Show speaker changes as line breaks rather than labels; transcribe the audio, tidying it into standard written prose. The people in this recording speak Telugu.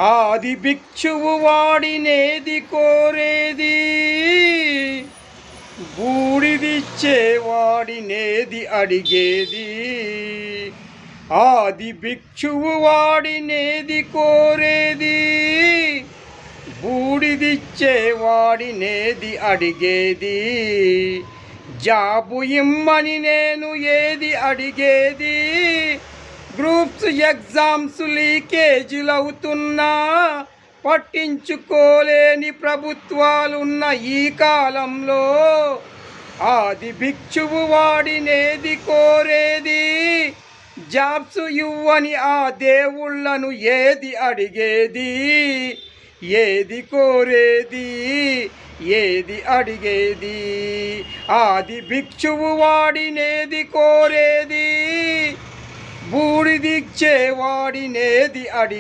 ఆది భిక్షువు వాడినేది కోరేది, బూడిదిచ్చేవాడినేది అడిగేది. ఆది భిక్షువు వాడినేది కోరేది, బూడిదిచ్చేవాడినేది అడిగేది. జాబు ఇమ్మని నేను ఏది అడిగేది, గ్రూప్స్ ఎగ్జామ్స్ లీకేజీలవుతున్నా పట్టించుకోలేని ప్రభుత్వాలున్న ఈ కాలంలో ఆది భిక్షువు వాడినేది కోరేది, జాబ్స్ ఇవ్వని ఆ దేవుళ్ళను ఏది అడిగేది. ఏది కోరేది, ఏది అడిగేది. ఆది భిక్షువు వాడినేది కోరేది, బూడిదిచ్చేవాడినేది అడిగేది.